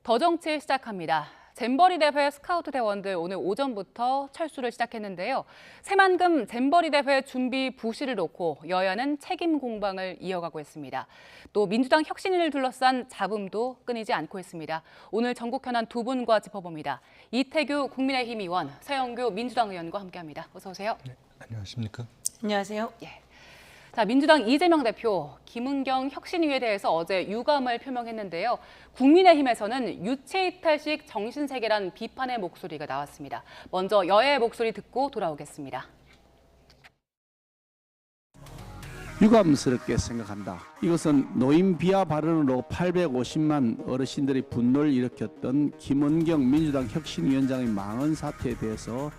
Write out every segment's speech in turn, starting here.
더 정치 시작합니다. 잼버리 대회 스카우트 대원들 오늘 오전부터 철수를 시작했는데요. 새만금 잼버리 대회 준비 부실을 놓고 여야는 책임 공방을 이어가고 있습니다. 또 민주당 혁신위를 둘러싼 잡음도 끊이지 않고 있습니다. 오늘 전국 현안 두 분과 짚어봅니다. 이태규 국민의힘 의원, 서영교 민주당 의원과 함께합니다. 어서 오세요. 네, 안녕하십니까? 안녕하세요. 예. 자, 민주당 이재명 대표, 김은경 혁신위에 대해서 어제 유감을 표명했는데요. 국민의힘에서는 유체이탈식 정신세계란 비판의 목소리가 나왔습니다. 먼저 여야의 목소리 듣고 돌아오겠습니다. 유감스럽게 생각한다. 이것은 노인 비하 발언으로 850만 어르신들의 분노를 일으켰던 김은경 민주당 혁신위원장의 망언 사태에 대해서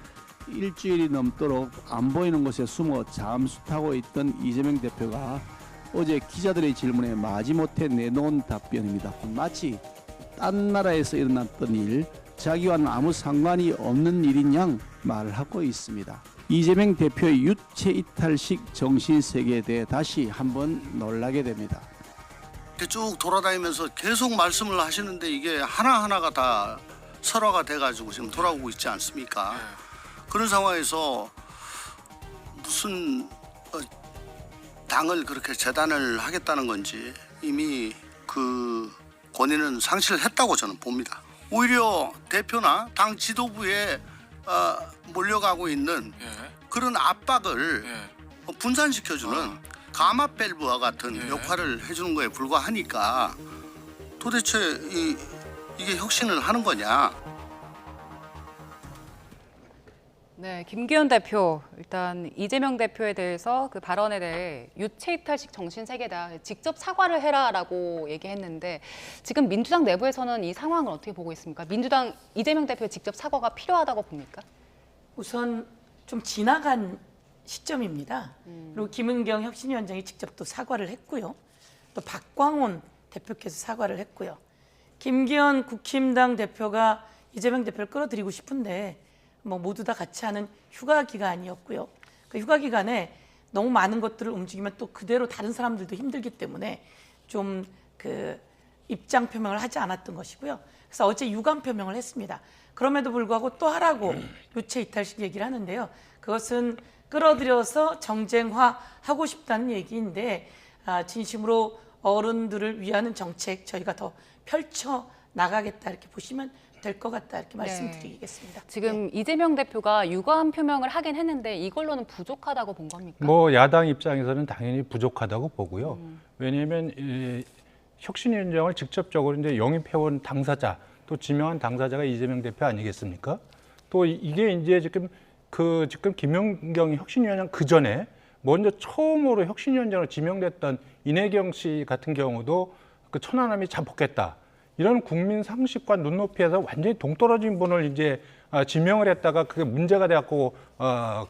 일주일이 넘도록 안 보이는 곳에 숨어 잠수 타고 있던 이재명 대표가 어제 기자들의 질문에 마지못해 내놓은 답변입니다. 마치 딴 나라에서 일어났던 일, 자기와는 아무 상관이 없는 일인 양 말을 하고 있습니다. 이재명 대표의 유체이탈식 정신세계에 대해 다시 한번 놀라게 됩니다. 쭉 돌아다니면서 계속 말씀을 하시는데 이게 하나하나가 다 설화가 돼가지고 지금 돌아오고 있지 않습니까? 그런 상황에서 무슨 당을 그렇게 재단을 하겠다는 건지 이미 그 권위는 상실을 했다고 저는 봅니다. 오히려 대표나 당 지도부에 몰려가고 있는 그런 압박을 분산시켜주는 가마밸브와 같은 역할을 해주는 거에 불과하니까 도대체 이게 혁신을 하는 거냐. 네, 김기현 대표, 일단 이재명 대표에 대해서 그 발언에 대해 유체이탈식 정신세계다, 직접 사과를 해라라고 얘기했는데 지금 민주당 내부에서는 이 상황을 어떻게 보고 있습니까? 민주당 이재명 대표의 직접 사과가 필요하다고 봅니까? 우선 좀 지나간 시점입니다. 그리고 김은경 혁신위원장이 직접 또 사과를 했고요. 또 박광온 대표께서 사과를 했고요. 김기현 국힘당 대표가 이재명 대표를 끌어들이고 싶은데 뭐 모두 다 같이 하는 휴가 기간이었고요. 그 휴가 기간에 너무 많은 것들을 움직이면 또 그대로 다른 사람들도 힘들기 때문에 좀 그 입장 표명을 하지 않았던 것이고요. 그래서 어제 유감 표명을 했습니다. 그럼에도 불구하고 또 하라고 유체 이탈식 얘기를 하는데요. 그것은 끌어들여서 정쟁화하고 싶다는 얘기인데 진심으로 어른들을 위하는 정책 저희가 더 펼쳐 나가겠다 이렇게 보시면 될 것 같다 이렇게 말씀드리겠습니다. 지금 이재명 대표가 유감 표명을 하긴 했는데 이걸로는 부족하다고 본 겁니까? 뭐 야당 입장에서는 당연히 부족하다고 보고요. 왜냐하면 혁신위원장을 직접적으로 이제 영입해온 당사자, 또 지명한 당사자가 이재명 대표 아니겠습니까? 또 이게 이제 지금 김은경 혁신위원장 그 전에 먼저 처음으로 혁신위원장으로 지명됐던 이내경 씨 같은 경우도 그 천안함이 자폭했다. 이런 국민 상식과 눈높이에서 완전히 동떨어진 분을 이제 지명을 했다가 그게 문제가 돼갖고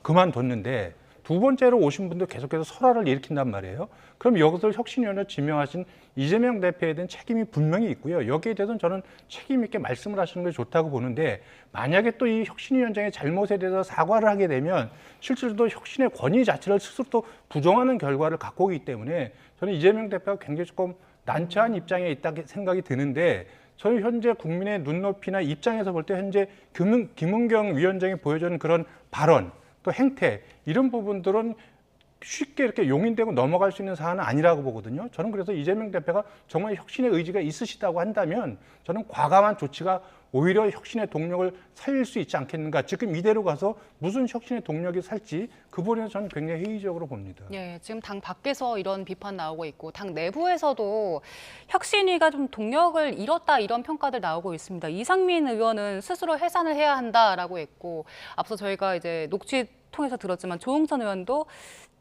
그만뒀는데 두 번째로 오신 분도 계속해서 설화를 일으킨단 말이에요. 그럼 여기서 혁신위원을 지명하신 이재명 대표에 대한 책임이 분명히 있고요. 여기에 대해서는 저는 책임 있게 말씀을 하시는 게 좋다고 보는데 만약에 또 이 혁신위원장의 잘못에 대해서 사과를 하게 되면 실제로도 혁신의 권위 자체를 스스로 또 부정하는 결과를 갖고 오기 때문에 저는 이재명 대표가 굉장히 조금 난처한 입장에 있다고 생각이 드는데 저희 현재 국민의 눈높이나 입장에서 볼 때 현재 김은경 위원장이 보여주는 그런 발언 또 행태 이런 부분들은 쉽게 이렇게 용인되고 넘어갈 수 있는 사안은 아니라고 보거든요. 저는 그래서 이재명 대표가 정말 혁신의 의지가 있으시다고 한다면 저는 과감한 조치가 오히려 혁신의 동력을 살릴 수 있지 않겠는가. 지금 이대로 가서 무슨 혁신의 동력이 살지 그 부분에서 저는 굉장히 회의적으로 봅니다. 예, 지금 당 밖에서 이런 비판 나오고 있고 당 내부에서도 혁신위가 좀 동력을 잃었다 이런 평가들 나오고 있습니다. 이상민 의원은 스스로 해산을 해야 한다라고 했고 앞서 저희가 이제 녹취 통해서 들었지만 조응천 의원도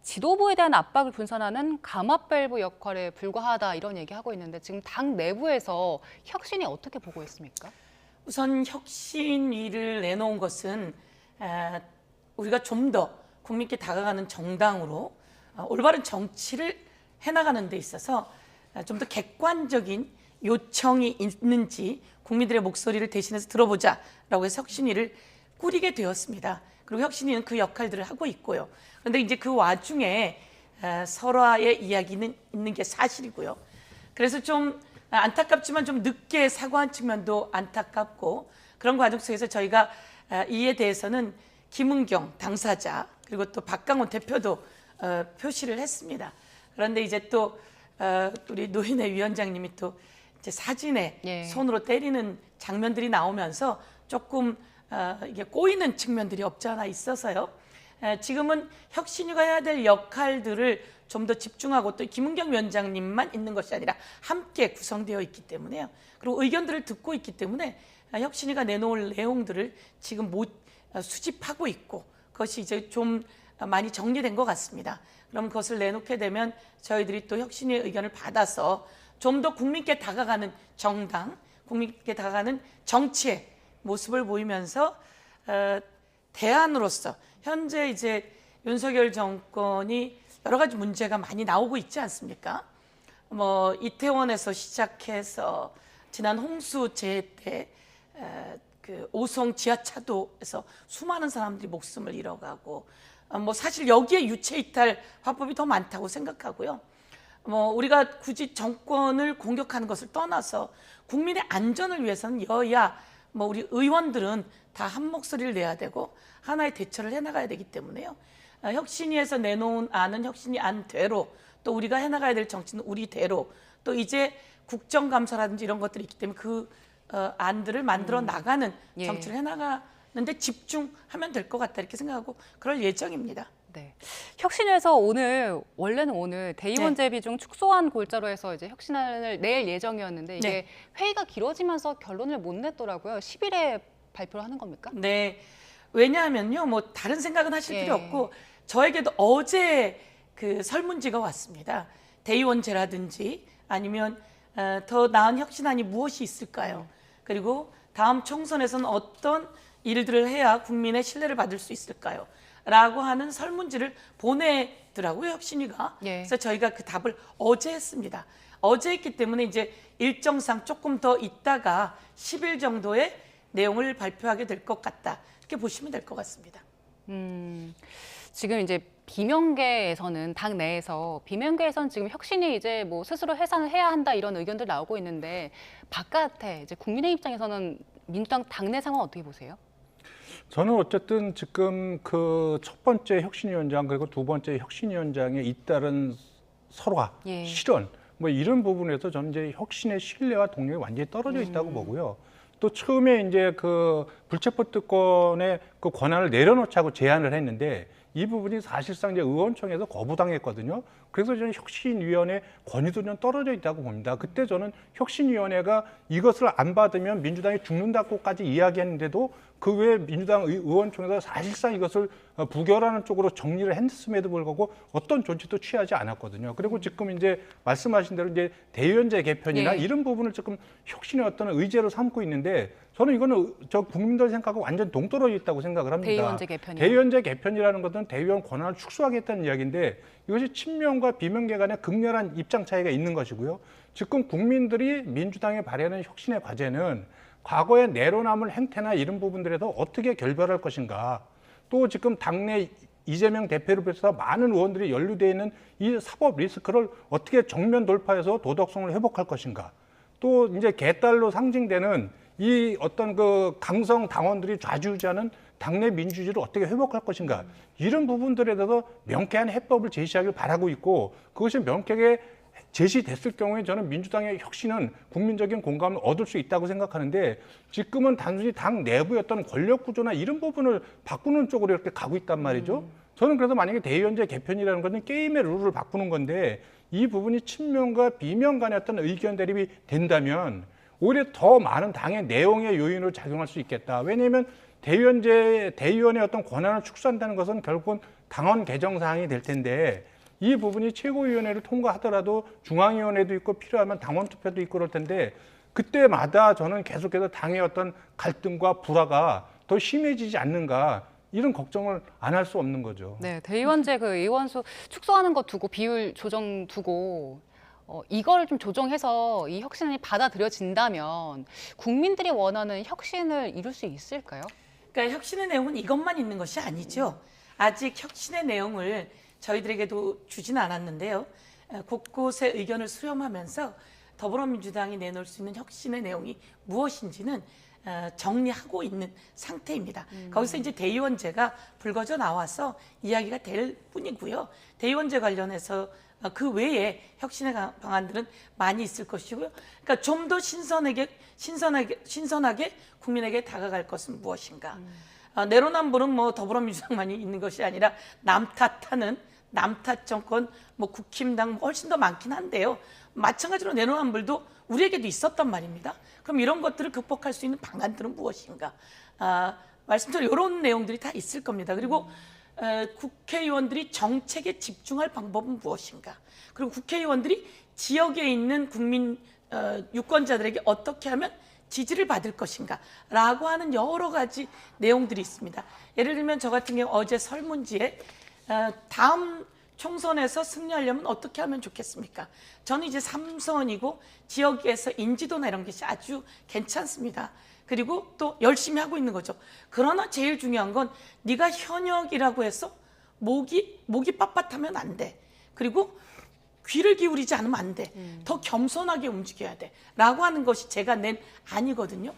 지도부에 대한 압박을 분산하는 가마밸브 역할에 불과하다 이런 얘기하고 있는데 지금 당 내부에서 혁신이 어떻게 보고 있습니까? 우선 혁신위를 내놓은 것은 우리가 좀 더 국민께 다가가는 정당으로 올바른 정치를 해나가는 데 있어서 좀 더 객관적인 요청이 있는지 국민들의 목소리를 대신해서 들어보자라고 해서 혁신위를 꾸리게 되었습니다. 그리고 혁신위는 그 역할들을 하고 있고요. 그런데 이제 그 와중에 설화의 이야기는 있는 게 사실이고요. 그래서 좀 안타깝지만 좀 늦게 사과한 측면도 안타깝고 그런 과정 속에서 저희가 이에 대해서는 김은경 당사자 그리고 또 박강원 대표도 표시를 했습니다. 그런데 이제 또 우리 노인회 위원장님이 또 이제 사진에 예. 손으로 때리는 장면들이 나오면서 조금 이게 꼬이는 측면들이 없지 않아 있어서요. 지금은 혁신위가 해야 될 역할들을 좀 더 집중하고 또 김은경 위원장님만 있는 것이 아니라 함께 구성되어 있기 때문에요. 그리고 의견들을 듣고 있기 때문에 혁신위가 내놓을 내용들을 지금 수집하고 있고 그것이 이제 좀 많이 정리된 것 같습니다. 그럼 그것을 내놓게 되면 저희들이 또 혁신위의 의견을 받아서 좀 더 국민께 다가가는 정당, 국민께 다가가는 정치의 모습을 보이면서 대안으로서 현재 이제 윤석열 정권이 여러 가지 문제가 많이 나오고 있지 않습니까? 뭐 이태원에서 시작해서 지난 홍수재해 때 그 오송 지하차도에서 수많은 사람들이 목숨을 잃어가고 뭐 사실 여기에 유체이탈 화법이 더 많다고 생각하고요. 뭐 우리가 굳이 정권을 공격하는 것을 떠나서 국민의 안전을 위해서는 여야 뭐 우리 의원들은 다 한 목소리를 내야 되고 하나의 대처를 해나가야 되기 때문에요. 혁신위에서 내놓은 안은 혁신위 안대로 또 우리가 해나가야 될 정치는 우리대로 또 이제 국정감사라든지 이런 것들이 있기 때문에 그 안들을 만들어 나가는 예. 정치를 해나가는데 집중하면 될 것 같다 이렇게 생각하고 그럴 예정입니다. 네. 혁신위에서 원래는 오늘 대의원 네. 제비 중 축소한 골자로 해서 이제 혁신안을 낼 예정이었는데 이게 네. 회의가 길어지면서 결론을 못 냈더라고요. 10일에 발표를 하는 겁니까? 네. 왜냐하면요, 뭐 다른 생각은 하실 예. 필요 없고 저에게도 어제 그 설문지가 왔습니다. 대의원제라든지 아니면 더 나은 혁신안이 무엇이 있을까요? 그리고 다음 총선에서는 어떤 일들을 해야 국민의 신뢰를 받을 수 있을까요? 라고 하는 설문지를 보내더라고요, 혁신위가. 예. 그래서 저희가 그 답을 어제 했습니다. 어제 했기 때문에 이제 일정상 조금 더 있다가 10일 정도의 내용을 발표하게 될 것 같다. 이렇게 보시면 될 것 같습니다. 지금 이제 비명계에서는 당 내에서 비명계에서는 지금 혁신이 이제 뭐 스스로 해산을 해야 한다 이런 의견들 나오고 있는데 바깥에 이제 국민의 입장에서는 민주당 당내 상황 어떻게 보세요? 저는 어쨌든 지금 그 첫 번째 혁신위원장 그리고 두 번째 혁신위원장에 잇따른 설화, 예. 실언 뭐 이런 부분에서 저는 이제 혁신의 신뢰와 동력이 완전히 떨어져 있다고 보고요. 또 처음에 이제 그 불체포 특권의 그 권한을 내려놓자고 제안을 했는데 이 부분이 사실상 이제 의원총회에서 거부당했거든요. 그래서 저는 혁신위원회 권위도 좀 떨어져 있다고 봅니다. 그때 저는 혁신위원회가 이것을 안 받으면 민주당이 죽는다고까지 이야기했는데도 그 외에 민주당 의원총회가 사실상 이것을 부결하는 쪽으로 정리를 했음에도 불구하고 어떤 조치도 취하지 않았거든요. 그리고 지금 이제 말씀하신 대로 이제 대의원제 개편이나 예. 이런 부분을 지금 혁신의 어떤 의제로 삼고 있는데 저는 이거는 저 국민들 생각하고 완전 동떨어져 있다고 생각을 합니다. 대의원제 개편이요? 대의원제 개편이라는 것은 대의원 권한을 축소하겠다는 이야기인데 이것이 친명과 비명계 간의 극렬한 입장 차이가 있는 것이고요. 지금 국민들이 민주당에 발휘하는 혁신의 과제는 과거에 내로남을 행태나 이런 부분들에서 어떻게 결별할 것인가. 또 지금 당내 이재명 대표를 비롯해서 많은 의원들이 연루되어 있는 이 사법 리스크를 어떻게 정면 돌파해서 도덕성을 회복할 것인가. 또 이제 개딸로 상징되는 이 어떤 그 강성 당원들이 좌지우지하는 당내 민주주의를 어떻게 회복할 것인가. 이런 부분들에 대해서 명쾌한 해법을 제시하길 바라고 있고 그것이 명쾌하게 제시됐을 경우에 저는 민주당의 혁신은 국민적인 공감을 얻을 수 있다고 생각하는데 지금은 단순히 당 내부의 어떤 권력 구조나 이런 부분을 바꾸는 쪽으로 이렇게 가고 있단 말이죠. 저는 그래서 만약에 대의원제 개편이라는 것은 게임의 룰을 바꾸는 건데 이 부분이 친명과 비명 간의 어떤 의견 대립이 된다면 오히려 더 많은 당의 내용의 요인으로 작용할 수 있겠다. 왜냐하면 대의원의 어떤 권한을 축소한다는 것은 결국은 당원 개정 사항이 될 텐데 이 부분이 최고위원회를 통과하더라도 중앙위원회도 있고 필요하면 당원 투표도 있고 그럴 텐데 그때마다 저는 계속해서 당의 어떤 갈등과 불화가 더 심해지지 않는가 이런 걱정을 안 할 수 없는 거죠. 네, 대의원제 그 의원수 축소하는 거 두고 비율 조정 두고 이걸 좀 조정해서 이 혁신이 받아들여진다면 국민들이 원하는 혁신을 이룰 수 있을까요? 그러니까 혁신의 내용은 이것만 있는 것이 아니죠. 아직 혁신의 내용을 저희들에게도 주지는 않았는데요. 곳곳에 의견을 수렴하면서 더 더불어민주당이 내놓을 수 있는 혁신의 내용이 무엇인지는 정리하고 있는 상태입니다. 거기서 이제 대의원제가 불거져 나와서 이야기가 될 뿐이고요. 대의원제 관련해서 그 외에 혁신의 방안들은 많이 있을 것이고요. 그러니까 좀 더 신선하게 국민에게 다가갈 것은 무엇인가? 내로남불은 뭐 더불어민주당만이 있는 것이 아니라 남탓하는 남탓 정권, 뭐 국힘당 훨씬 더 많긴 한데요. 마찬가지로 내로남불도 우리에게도 있었단 말입니다. 그럼 이런 것들을 극복할 수 있는 방안들은 무엇인가? 말씀처럼 이런 내용들이 다 있을 겁니다. 그리고 국회의원들이 정책에 집중할 방법은 무엇인가? 그리고 국회의원들이 지역에 있는 국민 유권자들에게 어떻게 하면 지지를 받을 것인가? 라고 하는 여러 가지 내용들이 있습니다. 예를 들면 저 같은 경우 어제 설문지에 다음 총선에서 승리하려면 어떻게 하면 좋겠습니까? 저는 이제 3선이고 지역에서 인지도나 이런 것이 아주 괜찮습니다. 그리고 또 열심히 하고 있는 거죠. 그러나 제일 중요한 건 네가 현역이라고 해서 목이 빳빳하면 안 돼. 그리고 귀를 기울이지 않으면 안 돼. 더 겸손하게 움직여야 돼. 라고 하는 것이 제가 낸 안이거든요.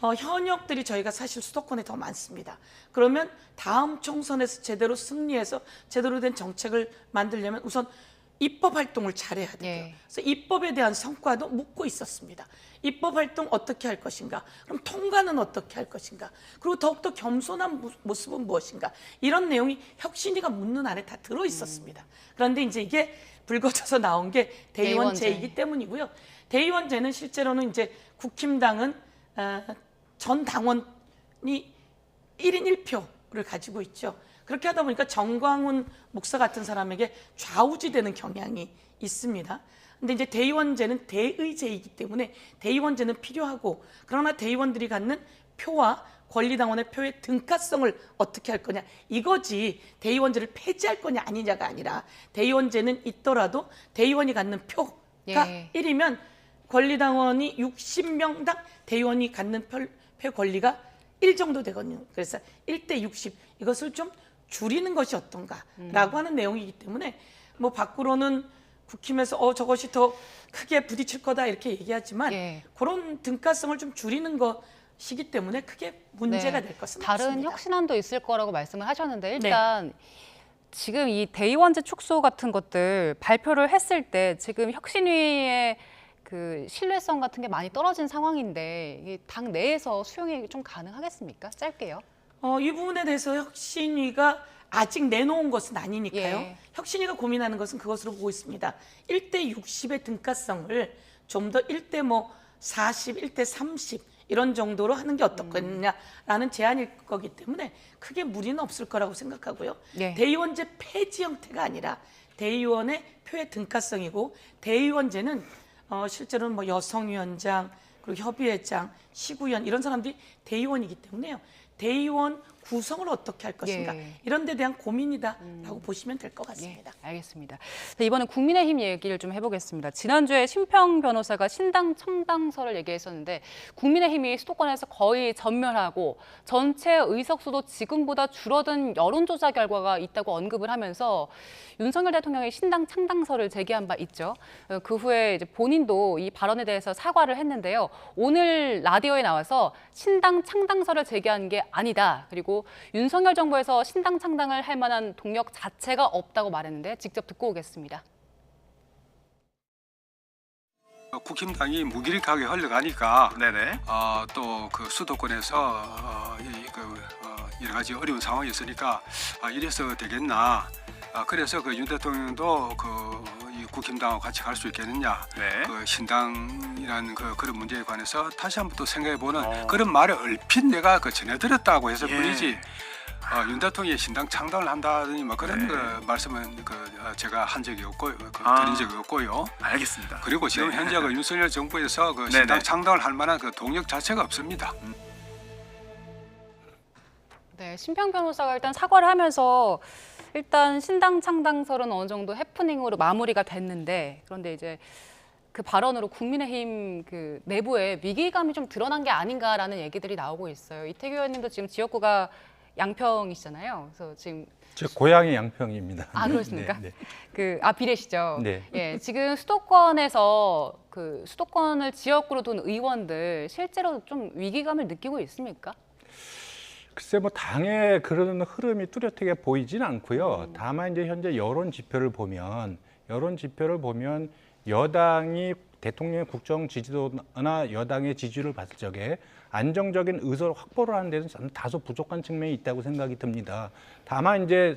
현역들이 저희가 사실 수도권에 더 많습니다. 그러면 다음 총선에서 제대로 승리해서 제대로 된 정책을 만들려면 우선 입법 활동을 잘해야 돼요. 예. 그래서 입법에 대한 성과도 묻고 있었습니다. 입법 활동 어떻게 할 것인가? 그럼 통과는 어떻게 할 것인가? 그리고 더욱더 겸손한 모습은 무엇인가? 이런 내용이 혁신위가 묻는 안에 다 들어 있었습니다. 그런데 이제 이게 불거져서 나온 게 대의원제이기 때문이고요. 대의원제는 실제로는 이제 국힘당은 전 당원이 1인 1표를 가지고 있죠. 그렇게 하다 보니까 정광훈 목사 같은 사람에게 좌우지되는 경향이 있습니다. 근데 이제 대의원제는 대의제이기 때문에 대의원제는 필요하고, 그러나 대의원들이 갖는 표와 권리당원의 표의 등가성을 어떻게 할 거냐, 이거지. 대의원제를 폐지할 거냐 아니냐가 아니라, 대의원제는 있더라도 대의원이 갖는 표가 1이면 권리당원이 60명당 대의원이 갖는 표 권리가 1 정도 되거든요. 그래서 1대 60, 이것을 좀 줄이는 것이 어떤가라고 하는 내용이기 때문에, 뭐 밖으로는 국힘에서 저것이 더 크게 부딪힐 거다 이렇게 얘기하지만 그런 등가성을 좀 줄이는 것이기 때문에 크게 문제가 될 것은 다른 없습니다. 혁신안도 있을 거라고 말씀을 하셨는데, 일단 지금 이 대의원제 축소 같은 것들 발표를 했을 때 지금 혁신위의 그 신뢰성 같은 게 많이 떨어진 상황인데, 이게 당 내에서 수용이 좀 가능하겠습니까? 짧게요. 이 부분에 대해서 혁신위가 아직 내놓은 것은 아니니까요. 혁신위가 고민하는 것은 그것으로 보고 있습니다. 1대 60의 등가성을 좀 더 1대 40, 1대 30 이런 정도로 하는 게 어떻겠느냐라는 제안일 거기 때문에 크게 무리는 없을 거라고 생각하고요. 대의원제 폐지 형태가 아니라 대의원의 표의 등가성이고, 대의원제는 실제로는 뭐 여성위원장, 그리고 협의회장, 시구위원 이런 사람들이 대의원이기 때문에요. 대의원 구성을 어떻게 할 것인가, 이런 데 대한 고민이다라고 보시면 될 것 같습니다. 알겠습니다. 이번엔 국민의힘 얘기를 좀 해보겠습니다. 지난주에 심평 변호사가 신당 창당설을 얘기했었는데, 국민의힘이 수도권에서 거의 전멸하고 전체 의석수도 지금보다 줄어든 여론조사 결과가 있다고 언급을 하면서 윤석열 대통령이 신당 창당설을 제기한 바 있죠. 그 후에 이제 본인도 이 발언에 대해서 사과를 했는데요. 오늘 라디오에 나와서 신당 창당설을 제기한 게 아니다. 그리고 윤석열 정부에서 신당 창당을 할 만한 동력 자체가 없다고 말했는데, 직접 듣고 오겠습니다. 국힘당이 무기력하게 흘러가니까 또 그 수도권에서 여러 가지 어려운 상황이 있으니까 이래서 되겠나. 그래서 그 윤 대통령도 이 국힘당하고 같이 갈 수 있겠느냐. 그 신당이라는 그런 문제에 관해서 다시 한번 또 생각해보는 그런 말을 얼핏 내가 전해들었다고 해서 뿐이지. 윤 대통령이 신당 창당을 한다더니 뭐 그런 말씀은 제가 한 적이 없고 드린 적이 없고요. 알겠습니다. 그리고 지금 현재 윤석열 정부에서 신당 창당을 할 만한 동력 자체가 없습니다. 심평 변호사가 일단 사과를 하면서 일단 신당 창당설은 어느 정도 해프닝으로 마무리가 됐는데, 그런데 이제 그 발언으로 국민의힘 그 내부에 위기감이 좀 드러난 게 아닌가라는 얘기들이 나오고 있어요. 이태규 의원님도 지금 지역구가 양평이시잖아요. 그래서 지금 제 고향이 양평입니다. 아, 그렇습니까? 네, 비례시죠. 네. 예, 지금 수도권에서 그 수도권을 지역구로 둔 의원들 실제로 좀 위기감을 느끼고 있습니까? 글쎄 뭐 당의 그런 흐름이 뚜렷하게 보이진 않고요. 다만 이제 현재 여론 지표를 보면 여당이 대통령의 국정 지지도나 여당의 지지율을 봤을 적에 안정적인 의석을 확보를 하는 데는 저는 다소 부족한 측면이 있다고 생각이 듭니다. 다만 이제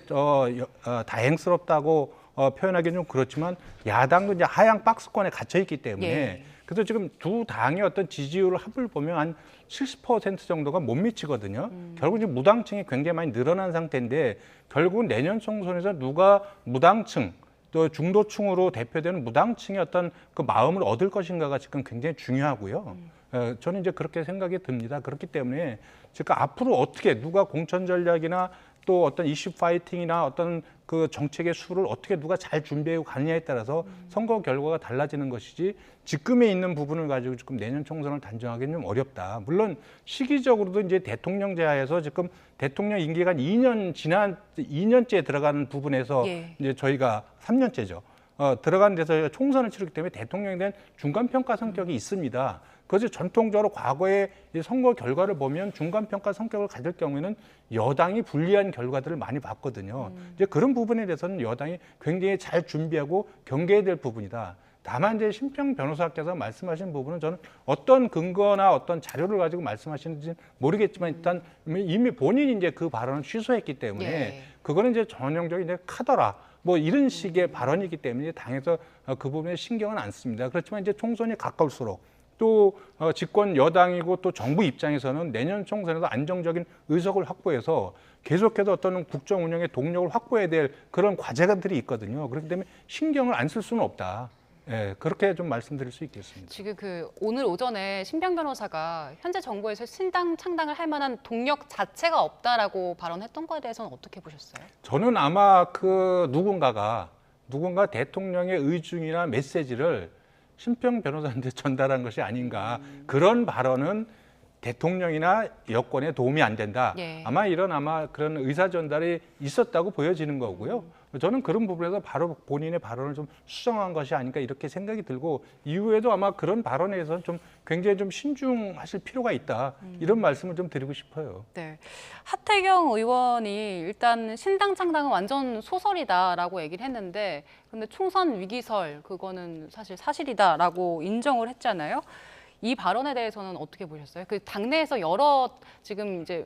다행스럽다고 표현하기는 좀 그렇지만 야당도 이제 하향 박스권에 갇혀 있기 때문에 예. 그래서 지금 두 당의 어떤 지지율 합을 보면 한 70% 정도가 못 미치거든요. 결국 이제 무당층이 굉장히 많이 늘어난 상태인데 결국은 내년 총선에서 누가 무당층 또 중도층으로 대표되는 무당층의 어떤 그 마음을 얻을 것인가가 지금 굉장히 중요하고요. 저는 이제 그렇게 생각이 듭니다. 그렇기 때문에 지금 앞으로 어떻게 누가 공천 전략이나 또 어떤 이슈 파이팅이나 어떤 그 정책의 수를 어떻게 누가 잘 준비해 가느냐에 따라서 선거 결과가 달라지는 것이지 지금에 있는 부분을 가지고 지금 내년 총선을 단정하기는 좀 어렵다. 물론 시기적으로도 이제 대통령제하에서 지금 대통령 임기가 2년째 들어가는 부분에서 예. 이제 저희가 3년째죠. 들어간 데서 총선을 치르기 때문에 대통령에 대한 중간평가 성격이 있습니다. 그것이 전통적으로 과거의 이 선거 결과를 보면 중간평가 성격을 가질 경우에는 여당이 불리한 결과들을 많이 봤거든요. 이제 그런 부분에 대해서는 여당이 굉장히 잘 준비하고 경계해야 될 부분이다. 다만 이제 심평 변호사께서 말씀하신 부분은 저는 어떤 근거나 어떤 자료를 가지고 말씀하시는지 모르겠지만 일단 이미 본인이 이제 그 발언을 취소했기 때문에 예. 그거는 이제 전형적인 이제 카더라 뭐 이런 식의 발언이기 때문에 당에서 그 부분에 신경은 안 씁니다. 그렇지만 이제 총선이 가까울수록 또 집권 여당이고 또 정부 입장에서는 내년 총선에서 안정적인 의석을 확보해서 계속해서 어떤 국정 운영의 동력을 확보해야 될 그런 과제들이 있거든요. 그렇기 때문에 신경을 안 쓸 수는 없다. 예, 그렇게 좀 말씀드릴 수 있겠습니다. 지금 오늘 오전에 신병 변호사가 현재 정부에서 신당 창당을 할 만한 동력 자체가 없다라고 발언했던 거에 대해서는 어떻게 보셨어요? 저는 아마 누군가 대통령의 의중이나 메시지를 신평 변호사한테 전달한 것이 아닌가. 그런 발언은 대통령이나 여권에 도움이 안 된다. 예. 아마 그런 의사 전달이 있었다고 보여지는 거고요. 저는 그런 부분에서 바로 본인의 발언을 좀 수정한 것이 아닌가 이렇게 생각이 들고 이후에도 아마 그런 발언에 대해서는 좀 굉장히 좀 신중하실 필요가 있다. 이런 말씀을 좀 드리고 싶어요. 네, 하태경 의원이 일단 신당 창당은 완전 소설이다라고 얘기를 했는데, 근데 총선 위기설 그거는 사실이다라고 인정을 했잖아요. 이 발언에 대해서는 어떻게 보셨어요? 그 당내에서 여러 지금 이제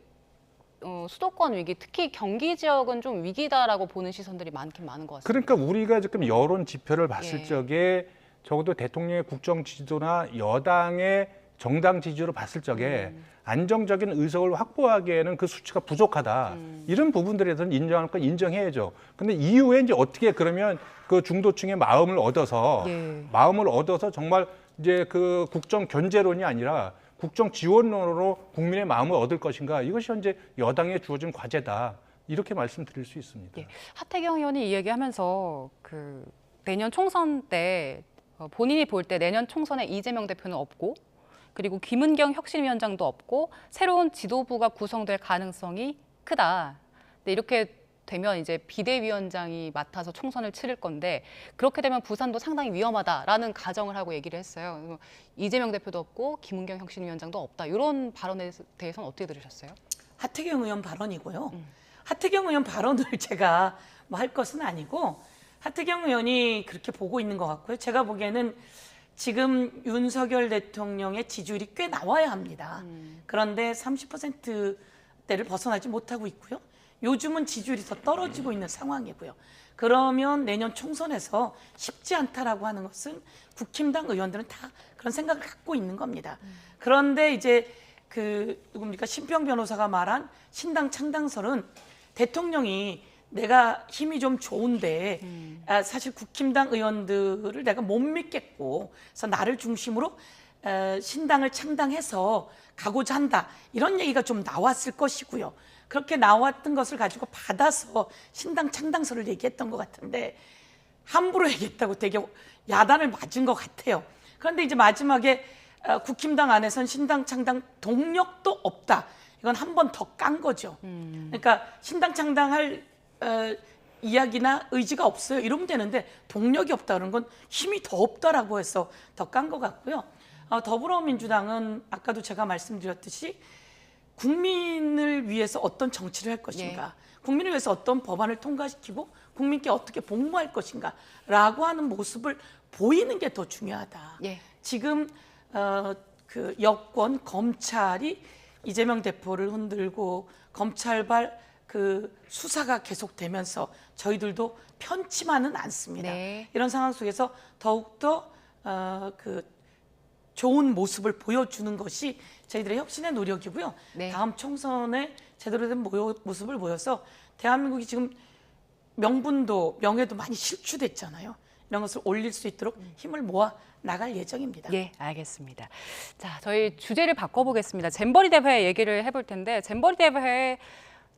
수도권 위기, 특히 경기 지역은 좀 위기다라고 보는 시선들이 많긴 많은 것 같습니다. 그러니까 우리가 지금 여론 지표를 봤을 예. 적에 적어도 대통령의 국정 지지도나 여당의 정당 지지율을 봤을 적에 안정적인 의석을 확보하기에는 그 수치가 부족하다. 이런 부분들에서는 인정할 건 인정해야죠. 근데 이후에 이제 어떻게 그러면 그 중도층의 마음을 얻어서 예. 정말 이제 그 국정 견제론이 아니라 국정 지원론으로 국민의 마음을 얻을 것인가, 이것이 현재 여당에 주어진 과제다. 이렇게 말씀드릴 수 있습니다. 예. 하태경 의원이 이 얘기하면서 내년 총선 때 본인이 볼 때 내년 총선에 이재명 대표는 없고, 그리고 김은경 혁신위원장도 없고 새로운 지도부가 구성될 가능성이 크다. 근데 이렇게 되면 이제 비대위원장이 맡아서 총선을 치를 건데, 그렇게 되면 부산도 상당히 위험하다라는 가정을 하고 얘기를 했어요. 그래서 이재명 대표도 없고 김은경 혁신위원장도 없다. 이런 발언에 대해서는 어떻게 들으셨어요? 하태경 의원 발언이고요. 하태경 의원 발언을 제가 뭐 할 것은 아니고 하태경 의원이 그렇게 보고 있는 것 같고요. 제가 보기에는 지금 윤석열 대통령의 지지율이 꽤 나와야 합니다. 그런데 30%대를 벗어나지 못하고 있고요. 요즘은 지지율이 더 떨어지고 있는 상황이고요. 그러면 내년 총선에서 쉽지 않다라고 하는 것은 국힘당 의원들은 다 그런 생각을 갖고 있는 겁니다. 그런데 이제 누굽니까? 신평 변호사가 말한 신당 창당설은 대통령이 내가 힘이 좀 좋은데 사실 국힘당 의원들을 내가 못 믿겠고, 그래서 나를 중심으로 신당을 창당해서 가고자 한다, 이런 얘기가 좀 나왔을 것이고요. 그렇게 나왔던 것을 가지고 받아서 신당 창당설을 얘기했던 것 같은데, 함부로 얘기했다고 되게 야단을 맞은 것 같아요. 그런데 이제 마지막에 국힘당 안에선 신당 창당 동력도 없다, 이건 한 번 더 깐 거죠. 그러니까 신당 창당할 이야기나 의지가 없어요. 이러면 되는데 동력이 없다 그런 건 힘이 더 없다라고 해서 더 깐 것 같고요. 더불어민주당은 아까도 제가 말씀드렸듯이 국민을 위해서 어떤 정치를 할 것인가, 국민을 위해서 어떤 법안을 통과시키고 국민께 어떻게 복무할 것인가라고 하는 모습을 보이는 게 더 중요하다. 예. 지금 그 여권 검찰이 이재명 대표를 흔들고 검찰발 그 수사가 계속되면서 저희들도 편치만은 않습니다. 네. 이런 상황 속에서 더욱더 그 좋은 모습을 보여주는 것이 저희들의 혁신의 노력이고요. 네. 다음 총선에 제대로 된 모습을 보여서 대한민국이 지금 명분도 명예도 많이 실추됐잖아요. 이런 것을 올릴 수 있도록 힘을 모아 나갈 예정입니다. 예, 알겠습니다. 자, 저희 주제를 바꿔보겠습니다. 잼버리 대회 얘기를 해볼 텐데 잼버리 대회에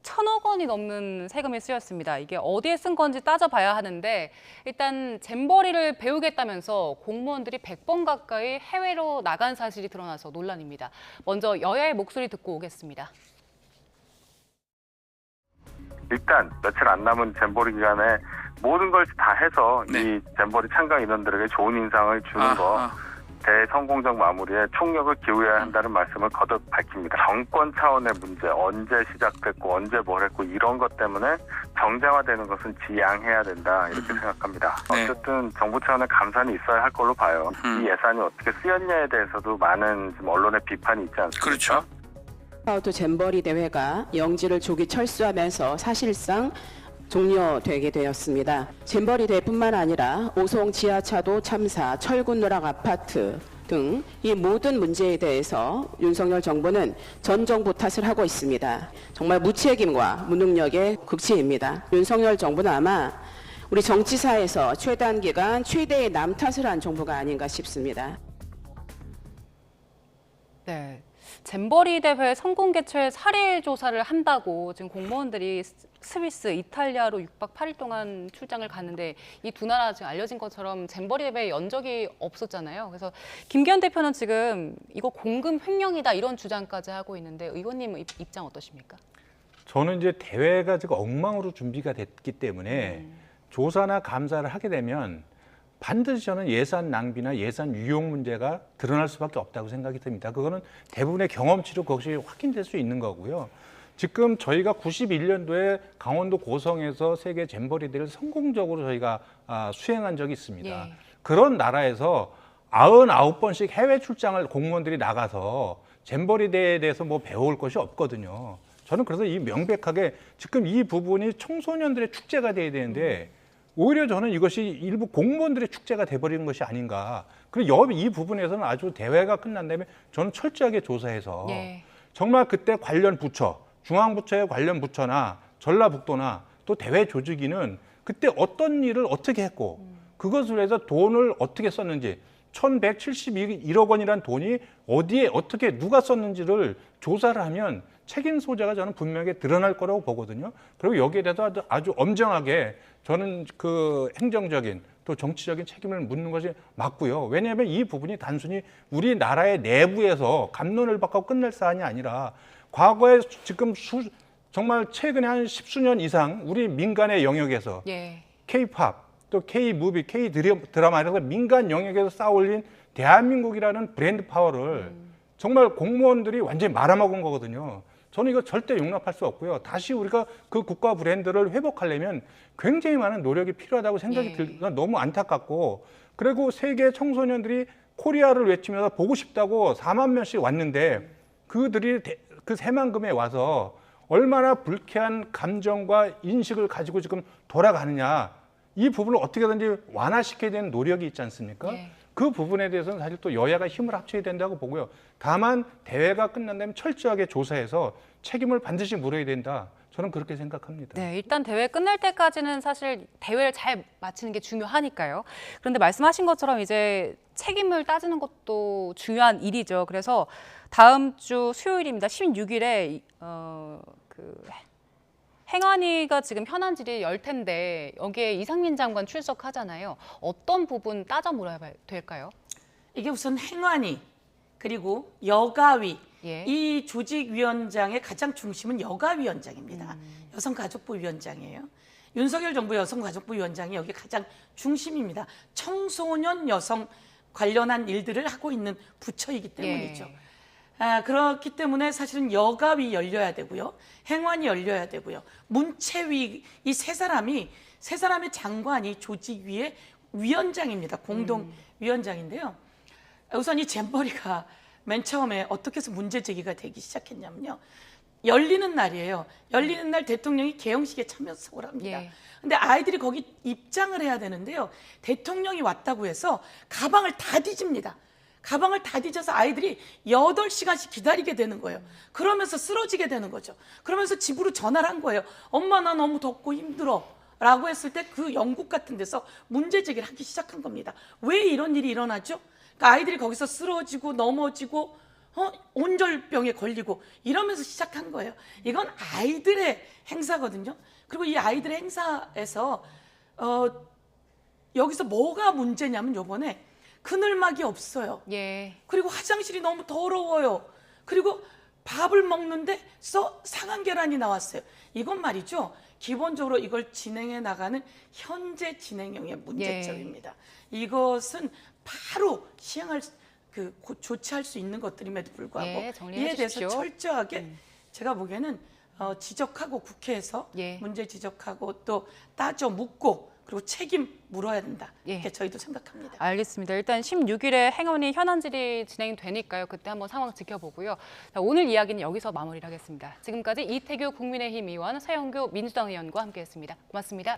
1,000억 원이 넘는 세금이 쓰였습니다. 이게 어디에 쓴 건지 따져봐야 하는데 일단 잼버리를 배우겠다면서 공무원들이 100번 가까이 해외로 나간 사실이 드러나서 논란입니다. 먼저 여야의 목소리 듣고 오겠습니다. 일단 며칠 안 남은 잼버리 기간에 모든 걸 다 해서 네. 이 잼버리 참가 인원들에게 좋은 인상을 주는 거 대성공적 마무리에 총력을 기울여야 한다는 말씀을 거듭 밝힙니다. 정권 차원의 문제, 언제 시작됐고 언제 뭘 했고 이런 것 때문에 정쟁화되는 것은 지양해야 된다 이렇게 생각합니다. 네. 어쨌든 정부 차원의 감산이 있어야 할 걸로 봐요. 이 예산이 어떻게 쓰였냐에 대해서도 많은 지금 언론의 비판이 있지 않습니까? 그렇죠. 아웃도 잼버리 대회가 영지를 조기 철수하면서 사실상 종료되게 되었습니다. 잼버리 대회뿐만 아니라 오송 지하차도 참사, 철군 누락 아파트 등 이 모든 문제에 대해서 윤석열 정부는 전 정부 탓을 하고 있습니다. 정말 무책임과 무능력의 극치입니다. 윤석열 정부는 아마 우리 정치사에서 최단기간 최대의 남 탓을 한 정부가 아닌가 싶습니다. 네. 잼버리 대회 성공 개최 사례 조사를 한다고 지금 공무원들이 스위스, 이탈리아로 6박 8일 동안 출장을 갔는데 이 두 나라 지금 알려진 것처럼 잼버리 대회에 연적이 없었잖아요. 그래서 김기현 대표는 지금 이거 공금 횡령이다 이런 주장까지 하고 있는데 의원님 입장 어떠십니까? 저는 이제 대회가 지금 엉망으로 준비가 됐기 때문에 조사나 감사를 하게 되면 반드시 저는 예산 낭비나 예산 유용 문제가 드러날 수밖에 없다고 생각이 듭니다. 그거는 대부분의 경험치로 그것이 확인될 수 있는 거고요. 지금 저희가 91년도에 강원도 고성에서 세계 잼버리 대회를 성공적으로 저희가 수행한 적이 있습니다. 예. 그런 나라에서 99번씩 해외 출장을 공무원들이 나가서 잼버리 대회에 대해서 뭐 배워올 것이 없거든요. 저는 그래서 이 명백하게 지금 이 부분이 청소년들의 축제가 돼야 되는데 오히려 저는 이것이 일부 공무원들의 축제가 돼버리는 것이 아닌가. 그리고 이 부분에서는 아주 대회가 끝난 다음에 저는 철저하게 조사해서 예. 정말 그때 관련 부처, 중앙부처의 관련 부처나 전라북도나 또 대회 조직위는 그때 어떤 일을 어떻게 했고 그것을 위해서 돈을 어떻게 썼는지 1,171억 원이란 돈이 어디에 어떻게 누가 썼는지를 조사를 하면 책임 소재가 저는 분명히 드러날 거라고 보거든요. 그리고 여기에 대해서 아주 엄정하게 저는 그 행정적인 또 정치적인 책임을 묻는 것이 맞고요. 왜냐하면 이 부분이 단순히 우리나라의 내부에서 갑론을 받고 끝날 사안이 아니라 과거에 지금 정말 최근에 한 10수년 이상 우리 민간의 영역에서 예. K-팝 또 K-무비, K-드라마 이런 민간 영역에서 쌓아올린 대한민국이라는 브랜드 파워를 정말 공무원들이 완전히 말아먹은 거거든요. 저는 이거 절대 용납할 수 없고요. 다시 우리가 그 국가 브랜드를 회복하려면 굉장히 많은 노력이 필요하다고 생각이 들어서 너무 안타깝고 그리고 세계 청소년들이 코리아를 외치면서 보고 싶다고 4만 명씩 왔는데 그들이 그 새만금에 와서 얼마나 불쾌한 감정과 인식을 가지고 지금 돌아가느냐 이 부분을 어떻게든지 완화시켜야 되는 노력이 있지 않습니까? 예. 그 부분에 대해서는 사실 또 여야가 힘을 합쳐야 된다고 보고요. 다만 대회가 끝난다면 철저하게 조사해서 책임을 반드시 물어야 된다. 저는 그렇게 생각합니다. 네, 일단 대회 끝날 때까지는 사실 대회를 잘 마치는 게 중요하니까요. 그런데 말씀하신 것처럼 이제 책임을 따지는 것도 중요한 일이죠. 그래서 다음 주 수요일입니다. 16일에 행안위가 지금 현안 질의 열 텐데 여기에 이상민 장관 출석하잖아요. 어떤 부분 따져 물어야 될까요? 이게 우선 행안위 그리고 여가위 예. 이 조직위원장의 가장 중심은 여가위원장입니다. 여성가족부 위원장이에요. 윤석열 정부 여성가족부 위원장이 여기 가장 중심입니다. 청소년 여성 관련한 일들을 하고 있는 부처이기 때문이죠. 예. 그렇기 때문에 사실은 여가위 열려야 되고요. 행안위 열려야 되고요. 문체위 이 세 사람의 장관이 조직위의 위원장입니다. 공동위원장인데요. 우선 이 잼버리가 맨 처음에 어떻게 해서 문제 제기가 되기 시작했냐면요. 열리는 날이에요. 열리는 날 대통령이 개영식에 참석을 합니다. 예. 근데 아이들이 거기 입장을 해야 되는데요. 대통령이 왔다고 해서 가방을 다 뒤집니다. 가방을 다 뒤져서 아이들이 8시간씩 기다리게 되는 거예요. 그러면서 쓰러지게 되는 거죠. 그러면서 집으로 전화를 한 거예요. 엄마 나 너무 덥고 힘들어. 라고 했을 때 그 영국 같은 데서 문제 제기를 하기 시작한 겁니다. 왜 이런 일이 일어나죠? 그러니까 아이들이 거기서 쓰러지고 넘어지고 온절병에 걸리고 이러면서 시작한 거예요. 이건 아이들의 행사거든요. 그리고 이 아이들의 행사에서 여기서 뭐가 문제냐면 요번에 그늘막이 없어요. 예. 그리고 화장실이 너무 더러워요. 그리고 밥을 먹는데 상한 계란이 나왔어요. 이건 말이죠. 기본적으로 이걸 진행해 나가는 현재 진행형의 문제점입니다. 이것은 바로 시행할 조치할 수 있는 것들임에도 불구하고 예, 정리해 이에 대해서 주십시오. 철저하게 제가 보기에는 지적하고 국회에서 예. 문제 지적하고 또 따져 묻고 그리고 책임 물어야 된다. 예. 이렇게 저희도 생각합니다. 알겠습니다. 일단 16일에 행원위 현안질이 진행되니까요. 그때 한번 상황 지켜보고요. 자, 오늘 이야기는 여기서 마무리를 하겠습니다. 지금까지 이태규 국민의힘 의원, 서영교 민주당 의원과 함께했습니다. 고맙습니다.